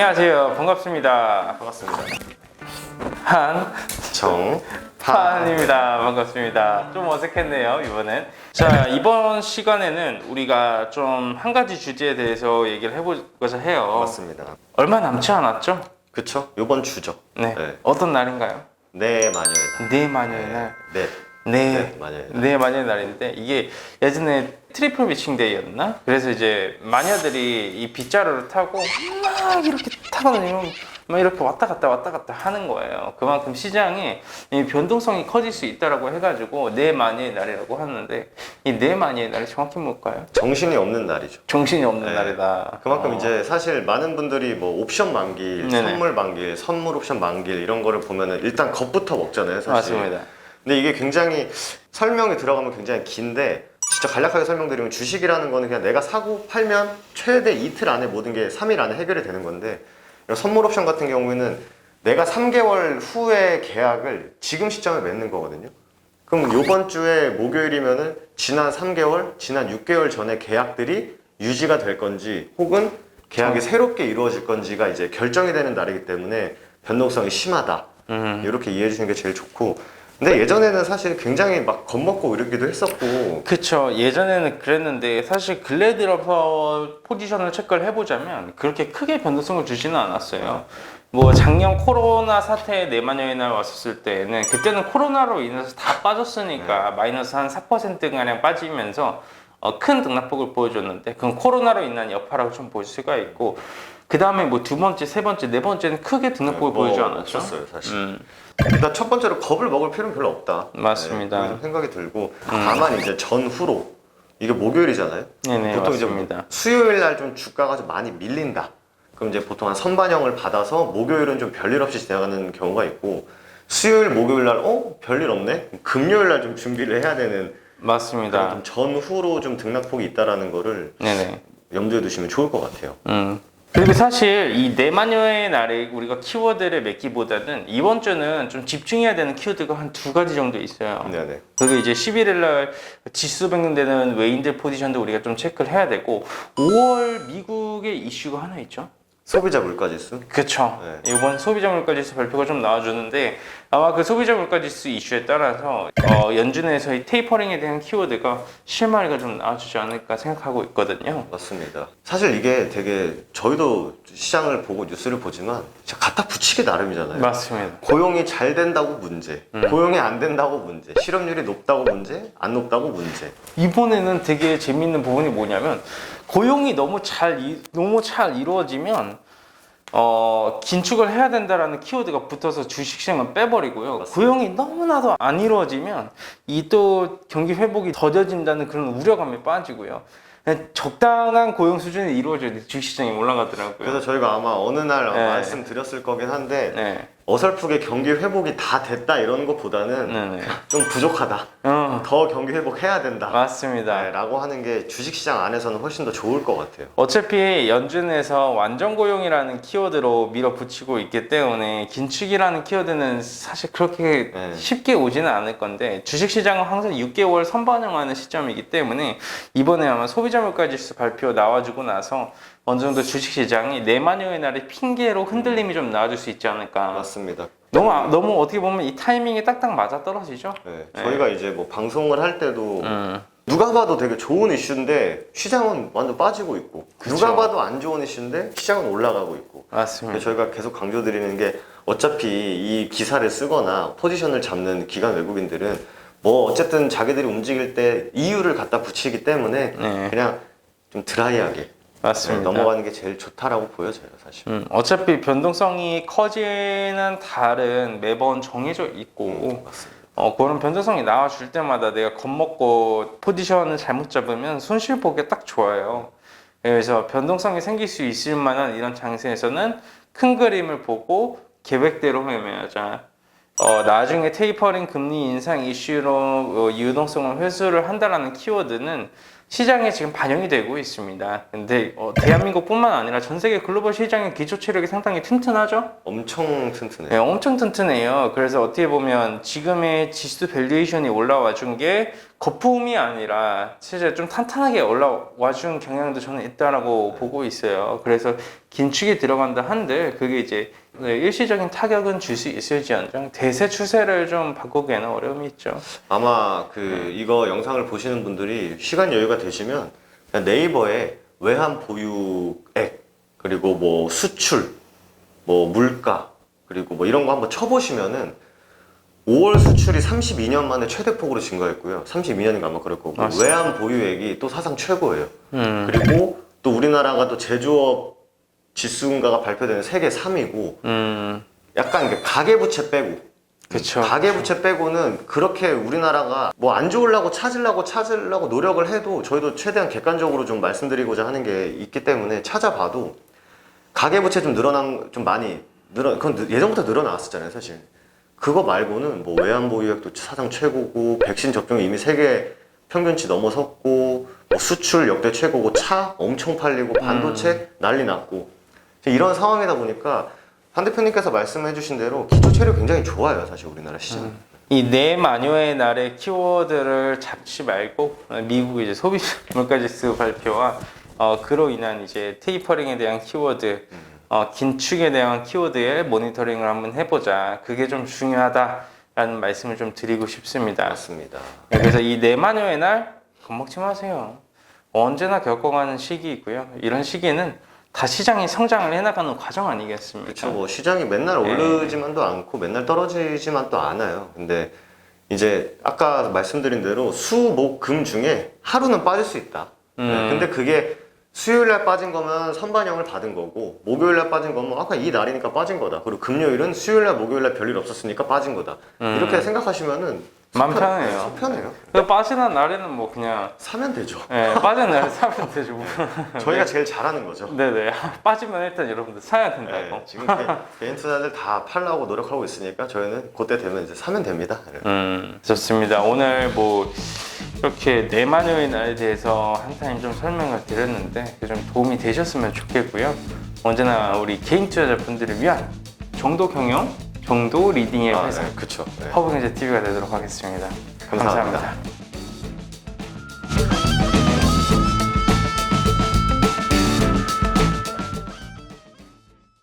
안녕하세요. 반갑습니다. 반갑습니다. 판입니다. 반갑습니다. 좀 어색했네요, 이번엔. 자, 이번 시간에는 우리가 좀 한 가지 주제에 대해서 얘기를 해보고자 해요. 맞습니다. 얼마 남지 않았죠? 그쵸? 요번 주죠. 네. 네. 어떤 날인가요? 내 마녀의 날. 내 마녀의 날. 네. 네, 마녀의 날. 네 마녀의 날인데 이게 예전에 트리플 매칭데이였나? 그래서 이제 마녀들이 이 빗자루를 타고 막 이렇게 타고 다니면 막 이렇게 왔다 갔다 하는 거예요. 그만큼 시장에 이 변동성이 커질 수 있다라고 해가지고 네 마녀의 날이라고 하는데 이 네 마녀의 날이 정확히 뭘까요? 정신이 없는 날이죠. 정신이 없는 네. 날이다. 그만큼 이제 사실 많은 분들이 뭐 옵션 만길, 네네. 선물 만길, 선물 옵션 만길 이런 거를 보면은 일단 겁부터 먹잖아요, 사실. 맞습니다. 근데 이게 굉장히 설명이 들어가면 굉장히 긴데 진짜 간략하게 설명드리면 주식이라는 거는 그냥 내가 사고 팔면 최대 이틀 안에 모든 게 3일 안에 해결이 되는 건데 이런 선물 옵션 같은 경우에는 내가 3개월 후에 계약을 지금 시점에 맺는 거거든요. 그럼 요번 주에 목요일이면은 지난 3개월, 지난 6개월 전에 계약들이 유지가 될 건지 혹은 계약이 새롭게 이루어질 건지가 이제 결정이 되는 날이기 때문에 변동성이 심하다. 이렇게 이해해 주시는 게 제일 좋고 근데 예전에는 사실 굉장히 막 겁먹고 이러기도 했었고 그쵸. 예전에는 그랬는데 사실 근래 들어서 포지션을 체크를 해보자면 그렇게 크게 변동성을 주지는 않았어요. 뭐 작년 코로나 사태 내마녀의 날 왔었을 때는 그때는 코로나로 인해서 다 빠졌으니까 마이너스 한 4%가량 빠지면서 큰 등락폭을 보여줬는데 그건 코로나로 인한 여파라고 좀 볼 수가 있고 그 다음에 뭐 두 번째, 세 번째, 네 번째는 크게 등락폭을 보이지 않았죠. 없었어요, 사실. 일단 첫 번째로 겁을 먹을 필요는 별로 없다. 맞습니다. 그게 좀 생각이 들고 다만 이제 전후로 이게 목요일이잖아요. 네네, 보통 맞습니다. 이제 수요일 날 좀 주가가 좀 많이 밀린다. 그럼 이제 보통 한 선반영을 받아서 목요일은 좀 별일 없이 지나가는 경우가 있고 수요일, 목요일 날 별일 없네. 금요일 날 좀 준비를 해야 되는 맞습니다. 좀 전후로 좀 등락폭이 있다라는 거를 네네. 염두에 두시면 좋을 것 같아요. 그리고 사실 이 내마녀의 날에 우리가 키워드를 맺기보다는 이번 주는 좀 집중해야 되는 키워드가 한 두 가지 정도 있어요. 네네. 그게 이제 11일 날 지수 변경되는 외인들 포지션도 우리가 좀 체크를 해야 되고 5월 미국의 이슈가 하나 있죠. 소비자 물가지수. 그렇죠. 네. 이번 소비자 물가지수 발표가 좀 나와주는데 아마 그 소비자 물가지수 이슈에 따라서 연준에서의 테이퍼링에 대한 키워드가 실마리가 좀 나와주지 않을까 생각하고 있거든요. 맞습니다. 사실 이게 되게 저희도 시장을 보고 뉴스를 보지만 진짜 갖다 붙이기 나름이잖아요. 맞습니다. 고용이 잘 된다고 문제, 고용이 안 된다고 문제, 실업률이 높다고 문제, 안 높다고 문제. 이번에는 되게 재밌는 부분이 뭐냐면 고용이 너무 잘 이루어지면 긴축을 해야 된다라는 키워드가 붙어서 주식시장을 빼버리고요. 맞습니다. 고용이 너무나도 안 이루어지면 이 또 경기 회복이 더뎌진다는 그런 우려감에 빠지고요. 그냥 적당한 고용 수준이 이루어져야 주식시장이 올라가더라고요. 그래서 저희가 아마 어느 날 네. 말씀드렸을 거긴 한데 네. 어설프게 경기 회복이 다 됐다 이런 것보다는 네네. 좀 부족하다. 더 경기 회복해야 된다. 맞습니다. 네, 라고 하는 게 주식시장 안에서는 훨씬 더 좋을 것 같아요. 어차피 연준에서 완전 고용이라는 키워드로 밀어붙이고 있기 때문에 긴축이라는 키워드는 사실 그렇게 네. 쉽게 오지는 않을 건데 주식시장은 항상 6개월 선반영하는 시점이기 때문에 이번에 아마 소비자 물가지수 발표 나와주고 나서 어느 정도 주식시장이 내마녀의 날의 핑계로 흔들림이 좀 나와줄 수 있지 않을까. 맞습니다. 너무 어떻게 보면 이 타이밍이 딱딱 맞아 떨어지죠. 네, 저희가 이제 뭐 방송을 할 때도 누가 봐도 되게 좋은 이슈인데 시장은 완전 빠지고 있고 그쵸. 누가 봐도 안 좋은 이슈인데 시장은 올라가고 있고 맞습니다. 저희가 계속 강조드리는 게 어차피 이 기사를 쓰거나 포지션을 잡는 기관 외국인들은 뭐 어쨌든 자기들이 움직일 때 이유를 갖다 붙이기 때문에 네. 그냥 좀 드라이하게 맞습니다. 넘어가는 게 제일 좋다라고 보여져요, 사실. 어차피 변동성이 커지는 달은 매번 정해져 있고 맞습니다. 그런 변동성이 나와줄 때마다 내가 겁먹고 포지션을 잘못 잡으면 손실 보기에 딱 좋아요. 그래서 변동성이 생길 수 있을 만한 이런 장세에서는 큰 그림을 보고 계획대로 헤매자. 나중에 테이퍼링 금리 인상 이슈로 유동성을 회수를 한다라는 키워드는 시장에 지금 반영이 되고 있습니다. 근데 대한민국뿐만 아니라 전 세계 글로벌 시장의 기초 체력이 상당히 튼튼하죠? 엄청 튼튼해요. 네, 엄청 튼튼해요. 그래서 어떻게 보면 지금의 지수 밸류에이션이 올라와 준 게 거품이 아니라 진짜 좀 탄탄하게 올라와 준 경향도 저는 있다라고 보고 있어요. 그래서 긴축이 들어간다 한들 그게 이제 일시적인 타격은 줄 수 있을지언정 대세 추세를 좀 바꾸기에는 어려움이 있죠. 아마 이거 영상을 보시는 분들이 시간 여유가 되시면 그냥 네이버에 외환 보유액 그리고 뭐 수출 뭐 물가 그리고 뭐 이런 거 한번 쳐보시면은 5월 수출이 32년 만에 최대폭으로 증가했고요. 32년인가 아마 그럴 거고 맞습니다. 외환 보유액이 또 사상 최고예요. 그리고 또 우리나라가 또 제조업 지수인가가 발표되는 세계 3위고 약간 이게 가계부채 빼고 그쵸. 가계부채 빼고는 그렇게 우리나라가 뭐 안 좋으려고 찾으려고 노력을 해도 저희도 최대한 객관적으로 좀 말씀드리고자 하는 게 있기 때문에 찾아봐도 가계부채 좀 그건 예전부터 늘어나왔었잖아요, 사실. 그거 말고는 뭐 외환보유액도 사상 최고고 백신 접종이 이미 세계 평균치 넘어섰고 뭐 수출 역대 최고고 차 엄청 팔리고 반도체 난리 났고 이런 상황이다 보니까 한 대표님께서 말씀해 주신 대로 기초 체력 굉장히 좋아요, 사실 우리나라 시장. 이 내마녀의 날의 키워드를 잡지 말고 미국 이제 소비 물가지수 발표와 그로 인한 이제 테이퍼링에 대한 키워드, 긴축에 대한 키워드의 모니터링을 한번 해보자. 그게 좀 중요하다라는 말씀을 좀 드리고 싶습니다. 맞습니다. 그래서 이 내마녀의 날 겁먹지 마세요. 언제나 겪어가는 시기이고요. 이런 시기는 다 시장이 성장을 해나가는 과정 아니겠습니까? 그렇죠. 뭐 시장이 맨날 오르지만도 않고 맨날 떨어지지만도 않아요. 근데 이제 아까 말씀드린 대로 수, 목, 금 중에 하루는 빠질 수 있다. 네, 근데 그게 수요일날 빠진 거면 선반영을 받은 거고 목요일날 빠진 거면 아까 이 날이니까 빠진 거다. 그리고 금요일은 수요일날 목요일날 별일 없었으니까 빠진 거다. 이렇게 생각하시면은 마음 편해요. 속 편해요. 그 빠지는 날에는 뭐 그냥 사면 되죠. 빠지는 날에 사면 되죠. 뭐. 저희가 제일 잘하는 거죠. 네네. 빠지면 일단 여러분들 사야 된다고. 네, 지금 개인 투자들 다 팔라고 노력하고 있으니까 저희는 그때 되면 이제 사면 됩니다. 좋습니다. 오늘 뭐 이렇게 내마녀의 날에 대해서 한 타임 좀 설명을 드렸는데 좀 도움이 되셨으면 좋겠고요. 언제나 우리 개인 투자자분들을 위한 정도 경영, 정도 리딩의 회사 그렇죠. 네. 허브경제 TV가 되도록 하겠습니다. 감사합니다. 감사합니다.